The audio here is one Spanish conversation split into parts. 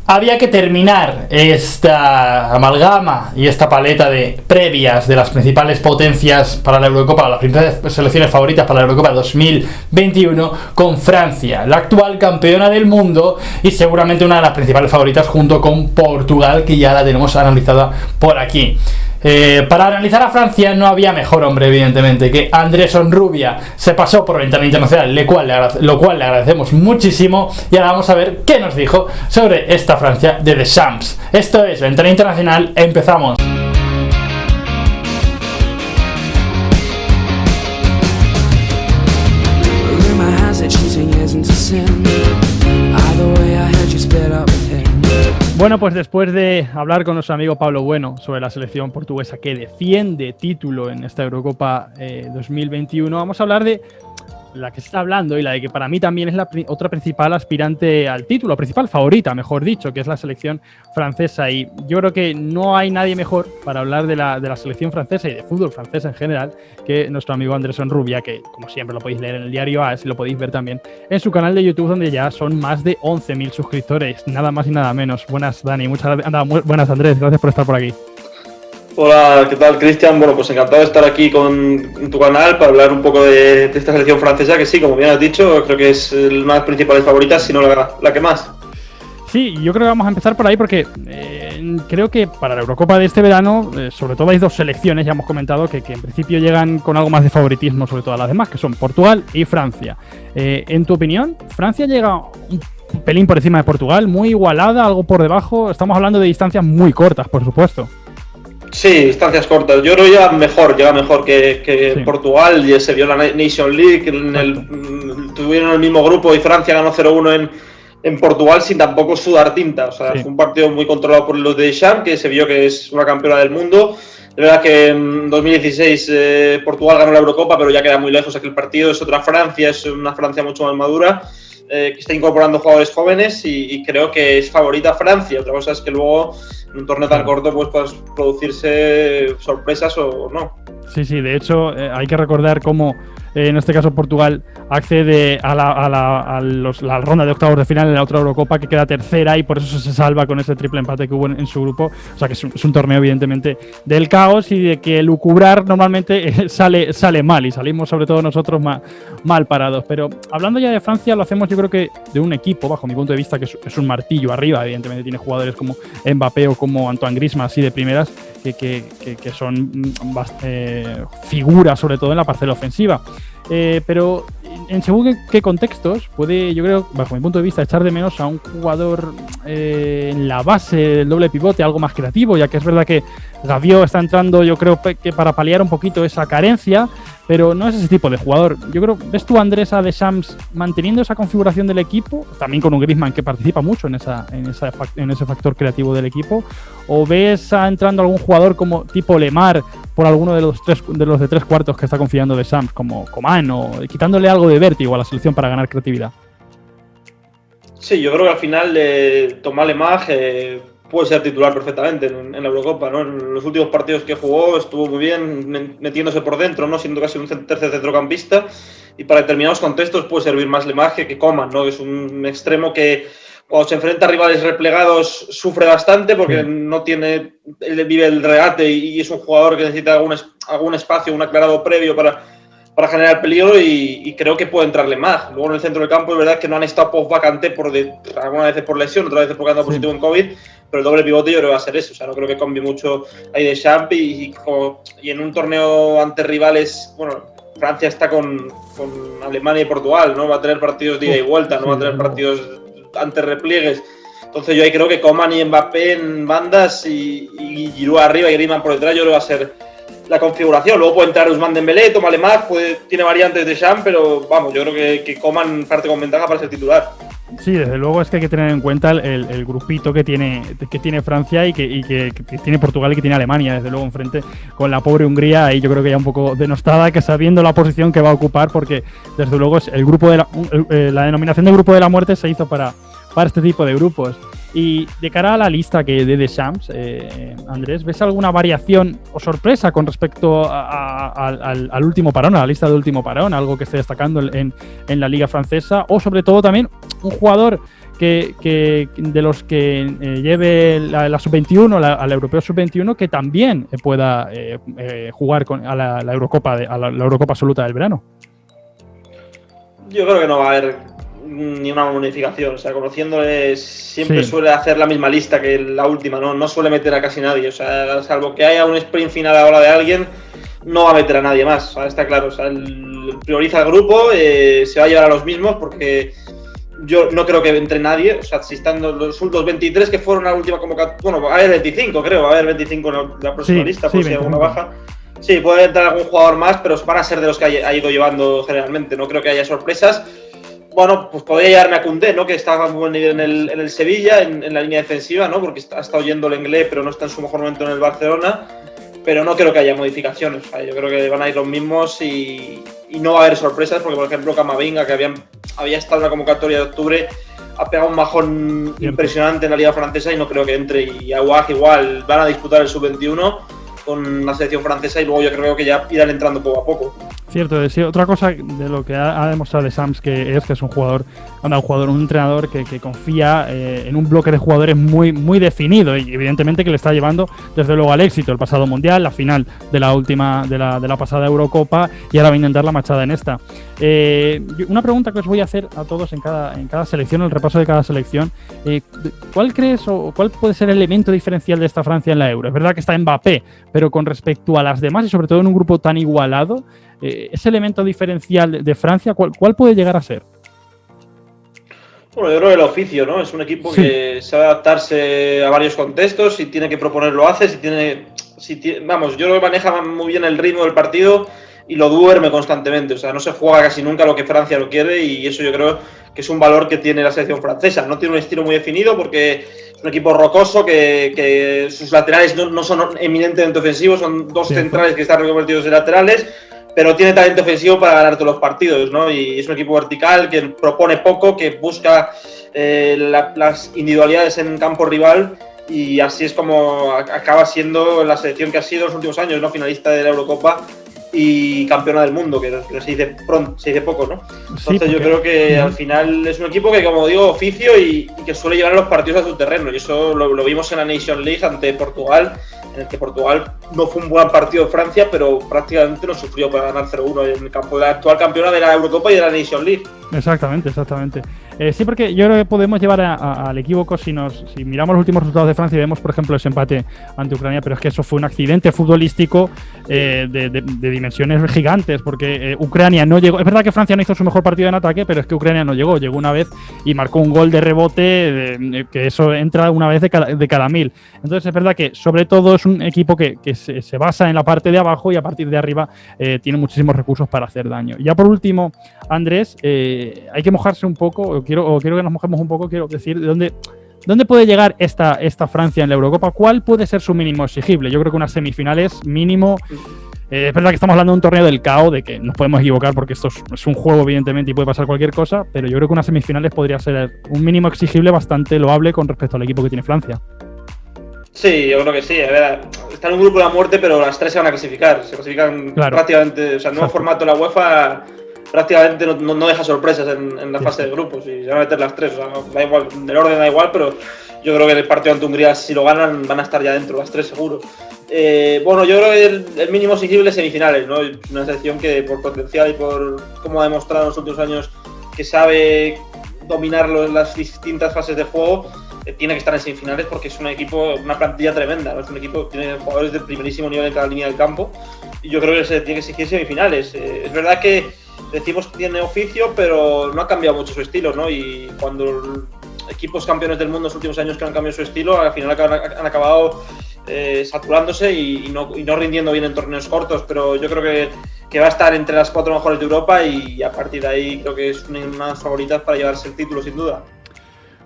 Había que terminar esta amalgama y esta paleta de previas de las principales potencias para la Eurocopa, las principales selecciones favoritas para la Eurocopa 2021, con Francia, la actual campeona del mundo y seguramente una de las principales favoritas, junto con Portugal, que ya la tenemos analizada por aquí. Para analizar a Francia no había mejor hombre, evidentemente, que Andrés Onrubia. Se pasó por Ventana Internacional, lo cual le agradecemos muchísimo. Y ahora vamos a ver qué nos dijo sobre esta Francia de Deschamps. Esto es Ventana Internacional, empezamos. Bueno, pues después de hablar con nuestro amigo Pablo Bueno sobre la selección portuguesa que defiende título en esta Eurocopa 2021, vamos a hablar de la que se está hablando y la de que para mí también es la otra principal aspirante al título, principal favorita, mejor dicho, que es la selección francesa. Y yo creo que no hay nadie mejor para hablar de la selección francesa y de fútbol francés en general que nuestro amigo Andrés Onrubia, que como siempre lo podéis leer en el diario AS y lo podéis ver también en su canal de YouTube, donde ya son más de 11.000 suscriptores, nada más y nada menos. Buenas, Dani, buenas, Andrés, gracias por estar por aquí. Hola, ¿qué tal, Cristian? Bueno, pues encantado de estar aquí en tu canal para hablar un poco de esta selección francesa, que sí, como bien has dicho, creo que es una de las principales favoritas, si no la que más. Sí, yo creo que vamos a empezar por ahí porque creo que para la Eurocopa de este verano, sobre todo hay dos selecciones, ya hemos comentado, que en principio llegan con algo más de favoritismo sobre todas las demás, que son Portugal y Francia. En tu opinión, ¿Francia llega un pelín por encima de Portugal, muy igualada, algo por debajo? Estamos hablando de distancias muy cortas, por supuesto. Sí, distancias cortas. Yo creo que llega mejor que sí. Portugal, y se vio la Nation League, tuvieron el mismo grupo y Francia ganó 0-1 en Portugal sin tampoco sudar tinta. O sea, sí. Fue un partido muy controlado por los de Deschamps, que se vio que es una campeona del mundo. De verdad que en 2016 Portugal ganó la Eurocopa, pero ya queda muy lejos aquel partido. Es otra Francia, es una Francia mucho más madura, que está incorporando jugadores jóvenes y creo que es favorita Francia. Otra cosa es que luego en un torneo tan corto pues puedes producirse sorpresas o no. Sí, de hecho hay que recordar cómo en este caso Portugal accede a la ronda de octavos de final en la otra Eurocopa, que queda tercera y por eso se salva con ese triple empate que hubo en su grupo. O sea que es un torneo evidentemente del caos y de que lucubrar normalmente sale mal, y salimos sobre todo nosotros mal parados. Pero hablando ya de Francia, lo hacemos yo creo que de un equipo, bajo mi punto de vista, que es un martillo arriba. Evidentemente tiene jugadores como Mbappé o como Antoine Griezmann, así de primeras, que son figuras sobre todo en la parcela ofensiva. Pero en según qué contextos puede, yo creo, bajo mi punto de vista, echar de menos a un jugador en la base del doble pivote, algo más creativo, ya que es verdad que Gaviot está entrando, yo creo que para paliar un poquito esa carencia, pero no es ese tipo de jugador. Yo creo, ¿ves tú, Andrés, a Deschamps manteniendo esa configuración del equipo, también con un Griezmann que participa mucho en ese factor creativo del equipo? ¿O ves entrando algún jugador como tipo Lemar por alguno de los de tres cuartos que está confiando Deschamps, como Coman, o quitándole algo de vértigo a la selección para ganar creatividad? Sí, yo creo que al final Thomas Lemar puede ser titular perfectamente en la Eurocopa, ¿no? En los últimos partidos que jugó estuvo muy bien metiéndose por dentro, ¿no? Siendo casi un tercer centrocampista, y para determinados contextos puede servir más Lemar que Coman, ¿no? Es un extremo que cuando se enfrenta a rivales replegados sufre bastante porque él vive el regate y es un jugador que necesita algún espacio, un aclarado previo para generar peligro, y creo que puede entrarle más. Luego en el centro del campo es verdad que no han estado post-vacante algunas veces por lesión, otras veces porque anda positivo en COVID, pero el doble pivote yo creo que va a ser eso. O sea, no creo que cambie mucho ahí de Deschamps, y en un torneo ante rivales, bueno, Francia está con Alemania y Portugal, ¿no? Va a tener partidos de ida y vuelta, no va a tener partidos ante repliegues. Entonces yo ahí creo que Coman y Mbappé en bandas y Giroud arriba y Griezmann por detrás, yo creo que va a ser la configuración. Luego puede entrar Ousmane Dembélé, Thomas Lemar, tiene variantes de Deschamps, pero vamos, yo creo que Coman parte con ventaja para ser titular. Sí, desde luego es que hay que tener en cuenta el grupito que tiene Francia y que tiene Portugal y que tiene Alemania, desde luego, enfrente con la pobre Hungría, ahí yo creo que ya un poco denostada, que sabiendo la posición que va a ocupar, porque desde luego es el grupo de la denominación de grupo de la muerte se hizo para este tipo de grupos. Y de cara a la lista de Deschamps, Andrés, ¿ves alguna variación o sorpresa con respecto al último parón, a la lista de último parón? Algo que esté destacando en la liga francesa, o sobre todo también un jugador que de los que lleve la sub-21, al europeo sub-21, que también pueda jugar a la Eurocopa, a la Eurocopa absoluta del verano. Yo creo que no va a haber ni una bonificación. O sea, conociéndole, siempre suele hacer la misma lista que la última, ¿no? No suele meter a casi nadie. O sea, salvo que haya un sprint final ahora de alguien, no va a meter a nadie más. O sea, está claro. O sea, prioriza el grupo, se va a llevar a los mismos porque yo no creo que entre nadie. O sea, si están los 23 que fueron a la última convocatoria. Bueno, va a haber 25, creo. Va a haber 25 en la próxima lista, por si hay alguna baja. Sí, puede entrar algún jugador más, pero van a ser de los que ha ido llevando generalmente. No creo que haya sorpresas. Bueno, pues podría llevarme a Koundé, ¿no? Que está a buen nivel en el Sevilla, en la línea defensiva, ¿no? Porque ha estado yendo el inglés, pero no está en su mejor momento en el Barcelona. Pero no creo que haya modificaciones. O sea, yo creo que van a ir los mismos y no va a haber sorpresas, porque, por ejemplo, Camavinga, que había estado en la convocatoria de octubre, ha pegado un bajón impresionante en la Liga Francesa y no creo que entre. Y Aouar igual van a disputar el Sub-21 con la selección francesa y luego yo creo que ya irán entrando poco a poco. Cierto, sí, otra cosa de lo que ha demostrado de Sams que es un jugador, un entrenador que confía en un bloque de jugadores muy definido y evidentemente que le está llevando desde luego al éxito el pasado mundial, la final de la pasada Eurocopa y ahora va a intentar la machada en esta. Una pregunta que os voy a hacer a todos en cada selección, el repaso de cada selección. ¿Cuál crees o cuál puede ser el elemento diferencial de esta Francia en la Euro? Es verdad que está Mbappé, pero con respecto a las demás y sobre todo en un grupo tan igualado, ese elemento diferencial de Francia, ¿cuál puede llegar a ser? Bueno, yo creo que el oficio, ¿no? Es un equipo que sabe adaptarse a varios contextos, si tiene que proponer lo hace, vamos, yo creo que maneja muy bien el ritmo del partido y lo duerme constantemente, o sea, no se juega casi nunca lo que Francia lo quiere y eso yo creo que es un valor que tiene la selección francesa. No tiene un estilo muy definido porque es un equipo rocoso que sus laterales no son eminentemente ofensivos, son dos centrales que están reconvertidos en laterales, pero tiene talento ofensivo para ganar todos los partidos, ¿no? Y es un equipo vertical que propone poco, que busca las individualidades en campo rival y así es como acaba siendo la selección que ha sido en los últimos años, ¿no? Finalista de la Eurocopa y campeona del mundo, que se dice poco, ¿no? Entonces yo creo que al final es un equipo que, como digo, oficio y que suele llevar los partidos a su terreno. Y eso lo vimos en la Nation League ante Portugal, en el que Portugal no fue un buen partido de Francia, pero prácticamente no sufrió para ganar 0-1 en el campo de la actual campeona de la Eurocopa y de la Nation League. Exactamente. Sí, porque yo creo que podemos llevar al equívoco si miramos los últimos resultados de Francia y vemos, por ejemplo, ese empate ante Ucrania, pero es que eso fue un accidente futbolístico de dimensiones gigantes, porque Ucrania no llegó. Es verdad que Francia no hizo su mejor partido en ataque, pero es que Ucrania no llegó una vez y marcó un gol de rebote, que eso entra una vez de cada 1000. Entonces es verdad que sobre todo es un equipo que se basa en la parte de abajo y a partir de arriba tiene muchísimos recursos para hacer daño. Y ya por último, Andrés, hay que mojarse un poco, quiero que nos mojemos un poco, quiero decir, ¿dónde puede llegar esta Francia en la Eurocopa? ¿Cuál puede ser su mínimo exigible? Yo creo que unas semifinales mínimo. Es verdad que estamos hablando de un torneo del caos, de que nos podemos equivocar porque esto es un juego evidentemente y puede pasar cualquier cosa, pero yo creo que unas semifinales podría ser un mínimo exigible bastante loable con respecto al equipo que tiene Francia. Sí, yo creo que sí. A ver, está en un grupo de la muerte, pero las tres se van a clasificar. Se clasifican prácticamente, o sea, el nuevo formato de la UEFA prácticamente no deja sorpresas en la fase de grupos y se van a meter las tres. O sea, da igual, el orden da igual, pero yo creo que el partido ante Hungría, si lo ganan, van a estar ya dentro, las tres seguros. Bueno, yo creo que el mínimo exigible es semifinales, ¿no? Una selección que por potencial y por cómo ha demostrado en los últimos años que sabe dominarlo en las distintas fases de juego, tiene que estar en semifinales porque es un equipo, una plantilla tremenda, ¿no? Es un equipo que tiene jugadores de primerísimo nivel en cada línea del campo y yo creo que se tiene que exigir semifinales. Es verdad que decimos que tiene oficio, pero no ha cambiado mucho su estilo, ¿no? Y cuando equipos campeones del mundo en los últimos años que han cambiado su estilo, al final han acabado saturándose y no rindiendo bien en torneos cortos, pero yo creo que va a estar entre las 4 mejores de Europa y a partir de ahí creo que es una de las favoritas para llevarse el título, sin duda.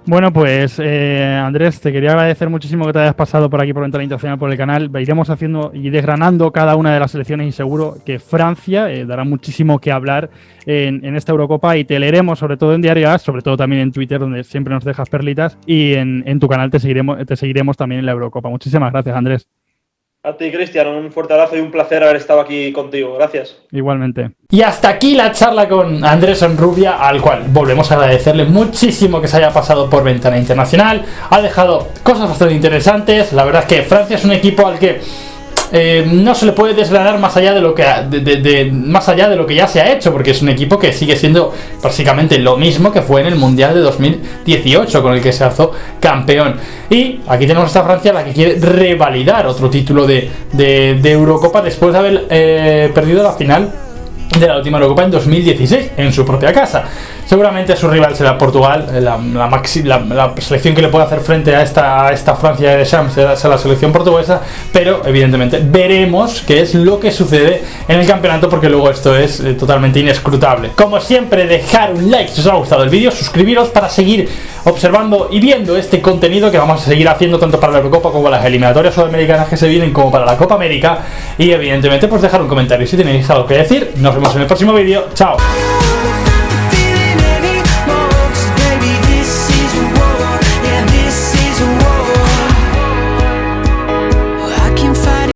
Bueno, pues Andrés, te quería agradecer muchísimo que te hayas pasado por aquí por Ventana Internacional por el canal. Iremos haciendo y desgranando cada una de las selecciones y seguro que Francia dará muchísimo que hablar en esta Eurocopa y te leeremos sobre todo en Diario AS, sobre todo también en Twitter donde siempre nos dejas perlitas y en tu canal te seguiremos también en la Eurocopa. Muchísimas gracias, Andrés. A ti, Cristian, un fuerte abrazo y un placer haber estado aquí contigo. Gracias. Igualmente. Y hasta aquí la charla con Andrés Onrubia, al cual volvemos a agradecerle muchísimo que se haya pasado por Ventana Internacional. Ha dejado cosas bastante interesantes. La verdad es que Francia es un equipo al que no se le puede desgranar más allá de lo que más allá de lo que ya se ha hecho, porque es un equipo que sigue siendo básicamente lo mismo que fue en el Mundial de 2018, con el que se alzó campeón. Y aquí tenemos esta Francia, la que quiere revalidar otro título de Eurocopa después de haber perdido la final de la última Eurocopa en 2016 en su propia casa. Seguramente su rival será Portugal, la selección que le puede hacer frente a esta Francia de Deschamps será la selección portuguesa, pero evidentemente veremos qué es lo que sucede en el campeonato, porque luego esto es totalmente inescrutable. Como siempre, dejar un like si os ha gustado el vídeo, suscribiros para seguir observando y viendo este contenido que vamos a seguir haciendo tanto para la Eurocopa como para las eliminatorias sudamericanas que se vienen, como para la Copa América, y evidentemente pues dejar un comentario si tenéis algo que decir. Nos vemos en el próximo vídeo, chao.